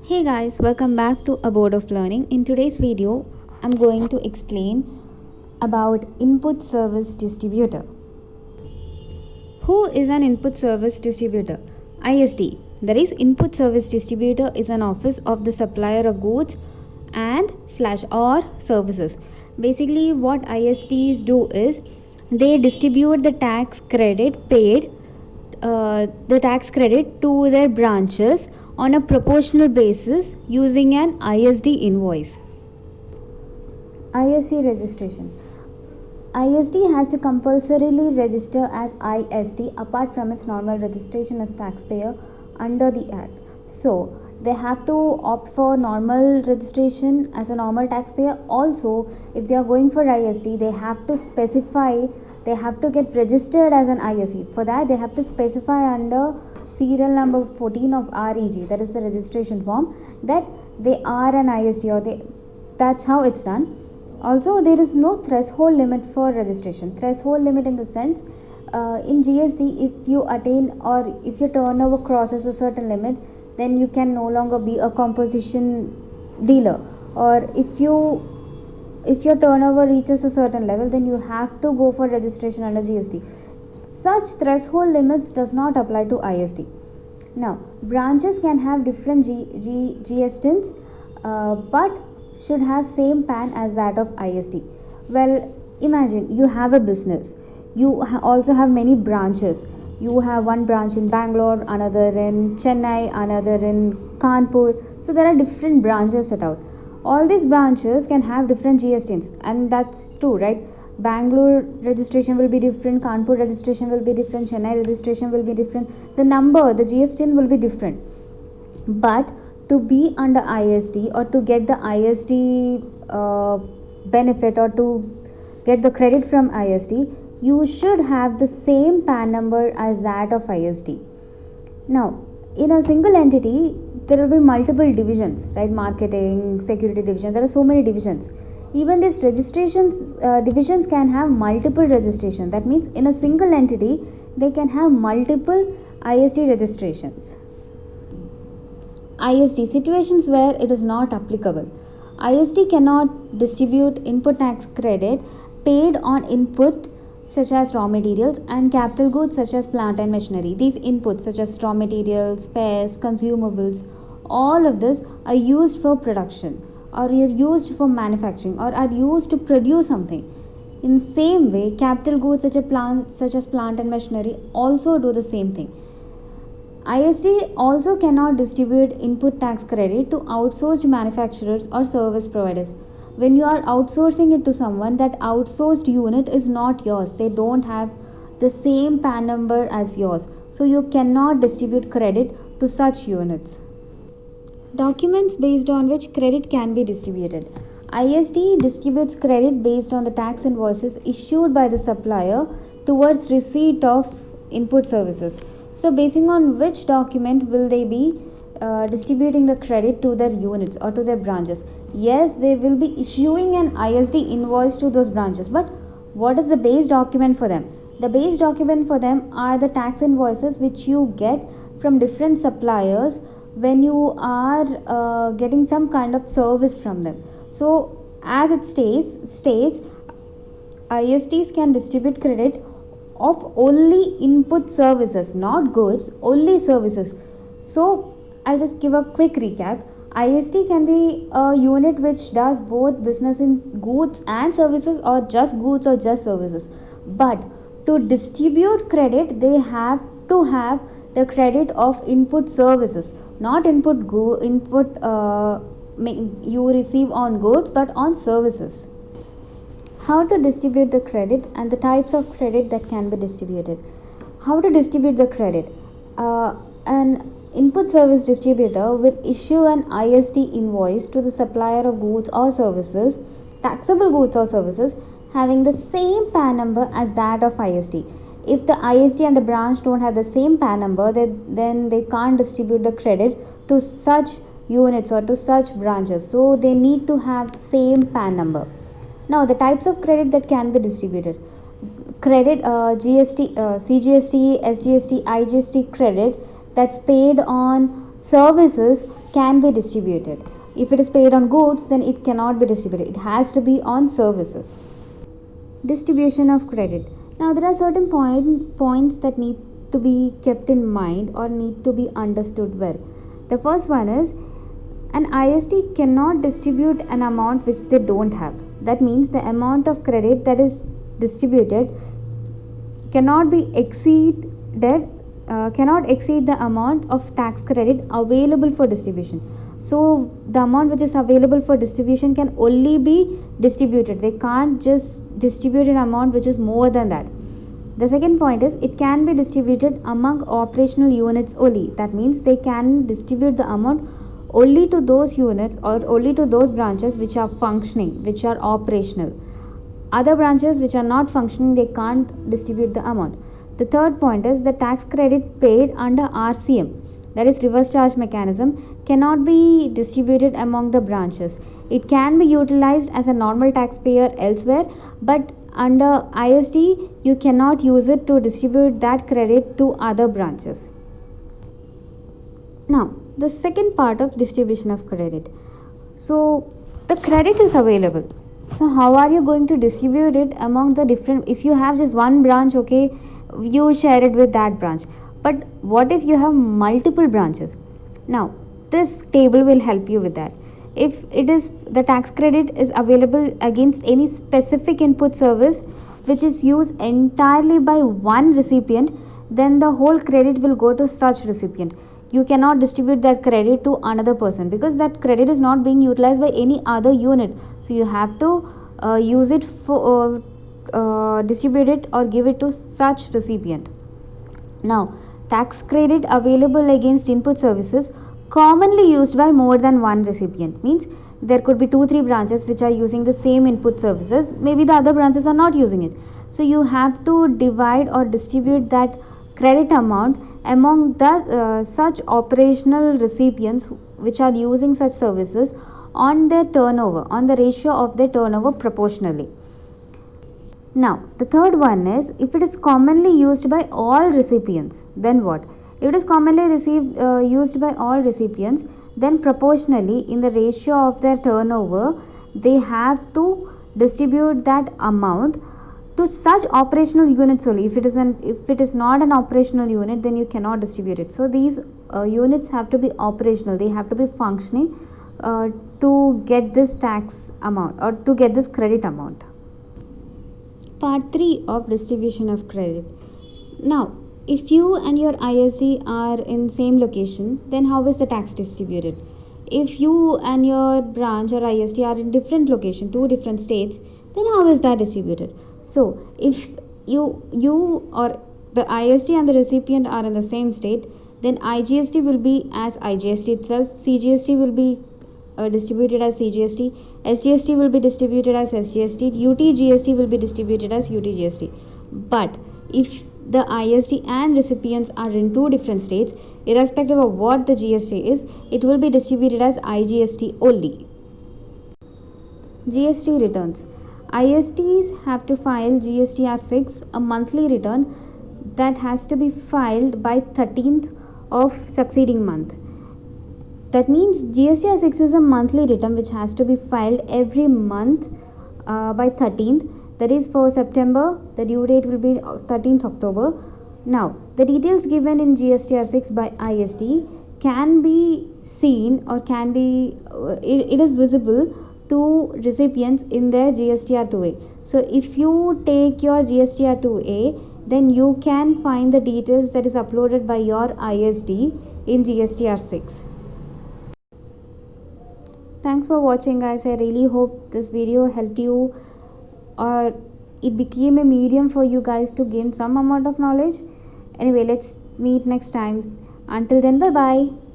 Hey guys, welcome back to Abode of Learning. In today's video, I'm going to explain about input service distributor. Who is an input service distributor? ISD. That is, input service distributor is an office of the supplier of goods and slash or services. Basically, what ISDs do is they distribute the tax credit paid to their branches on a proportional basis using an ISD invoice. ISD registration. ISD has to compulsorily register as ISD apart from its normal registration as taxpayer under the Act. So, they have to opt for normal registration as a normal taxpayer. Also, if they are going for ISD, they have to specify, they have to get registered as an ISD. For that, they have to specify under serial number 14 of REG, that is the registration form, that they are an ISD, or that's how it's done. Also, there is no threshold limit for registration. Threshold limit in the sense, in GST, if you attain or if your turnover crosses a certain limit, then you can no longer be a composition dealer. Or if your turnover reaches a certain level, then you have to go for registration under GST. Such threshold limits does not apply to ISD. Now, branches can have different GSTs, but should have same PAN as that of ISD. Well, imagine you have a business. You also have many branches. You have one branch in Bangalore, another in Chennai, another in Kanpur. So there are different branches set out. All these branches can have different GSTs, and that's true, right? Bangalore registration will be different, Kanpur registration will be different, Chennai registration will be different. The number, the GST will be different. But to be under ISD or to get the ISD benefit or to get the credit from ISD, you should have the same PAN number as that of ISD. Now, in a single entity, there will be multiple divisions, right? Marketing, security division, there are so many divisions. Even these registrations, divisions can have multiple registration. That means in a single entity, they can have multiple ISD registrations. ISD, situations where it is not applicable. ISD cannot distribute input tax credit paid on input such as raw materials and capital goods such as plant and machinery. These inputs such as raw materials, spares, consumables, all of this are used for production or are used for manufacturing or are used to produce something. In the same way, capital goods such as plant and machinery also do the same thing. ISD also cannot distribute input tax credit to outsourced manufacturers or service providers. When you are outsourcing it to someone, that outsourced unit is not yours. They don't have the same PAN number as yours. So you cannot distribute credit to such units. Documents based on which credit can be distributed. ISD distributes credit based on the tax invoices issued by the supplier towards receipt of input services. So, basing on which document will they be distributing the credit to their units or to their branches? Yes, they will be issuing an ISD invoice to those branches, but what is the base document for them? The base document for them are the tax invoices which you get from different suppliers when you are getting some kind of service from them. So, as it states ISDs can distribute credit of only input services, not goods, only services. So, I'll just give a quick recap. ISD can be a unit which does both business in goods and services, or just goods or just services. But to distribute credit, they have to have the credit of input services, not input you receive on goods, but on services. How to distribute the credit and the types of credit that can be distributed. How to distribute the credit? An input service distributor will issue an ISD invoice to the supplier of goods or services, taxable goods or services, having the same PAN number as that of ISD. If the ISD and the branch don't have the same PAN number, then they can't distribute the credit to such units or to such branches. So they need to have the same PAN number. Now, the types of credit that can be distributed. Credit, GST, CGST, SGST, IGST credit that's paid on services can be distributed. If it is paid on goods, then it cannot be distributed. It has to be on services. Distribution of credit. Now there are certain points that need to be kept in mind or need to be understood well. The first one is, an IST cannot distribute an amount which they don't have. That means the amount of credit that is distributed cannot exceed the amount of tax credit available for distribution. So the amount which is available for distribution can only be distributed. They can't just distribute an amount which is more than that. The second point is, it can be distributed among operational units only. That means they can distribute the amount only to those units or only to those branches which are functioning, which are operational. Other branches which are not functioning, they can't distribute the amount. The third point is, the tax credit paid under RCM, that is reverse charge mechanism, cannot be distributed among the branches. It can be utilized as a normal taxpayer elsewhere, but under IST you cannot use it to distribute that credit to other branches. Now the second part of distribution of credit. So the credit is available. So how are you going to distribute it among the different? If you have just one branch, okay, you share it with that branch. But what if you have multiple branches? Now this table will help you with that. If it is, the tax credit is available against any specific input service which is used entirely by one recipient, then the whole credit will go to such recipient. You cannot distribute that credit to another person because that credit is not being utilized by any other unit. So you have to use it for distribute it or give it to such recipient. Now tax credit available against input services commonly used by more than one recipient, means there could be 2-3 branches which are using the same input services, maybe the other branches are not using it. So you have to divide or distribute that credit amount among the such operational recipients which are using such services on their turnover, on the ratio of their turnover proportionally. Now the third one is, if it is commonly used by all recipients, then what? If it is commonly used by all recipients, then proportionally in the ratio of their turnover, they have to distribute that amount to such operational units only. If it is not an operational unit, then you cannot distribute it. So these units have to be operational, they have to be functioning to get this tax amount or to get this credit amount. Part 3 of distribution of credit. Now if you and your ISD are in same location, then how is the tax distributed? If you and your branch or ISD are in different location, 2 different states, then how is that distributed? So if you or the ISD and the recipient are in the same state, then IGST will be as IGST itself, CGST will be distributed as CGST, SGST will be distributed as SGST, UTGST will be distributed as UTGST. But if the ISD and recipients are in 2 different states, irrespective of what the GST is, it will be distributed as IGST only. GST returns. ISTs have to file GSTR6, a monthly return that has to be filed by 13th of succeeding month. That means GSTR6 is a monthly return which has to be filed every month by 13th. That is, for September, the due date will be 13th October. Now, the details given in GSTR6 by ISD can be seen or can be, it is visible to recipients in their GSTR2A. So, if you take your GSTR2A, then you can find the details that is uploaded by your ISD in GSTR6. Thanks for watching, guys. I really hope this video helped you, or it became a medium for you guys to gain some amount of knowledge. Anyway, let's meet next time. Until then, bye bye.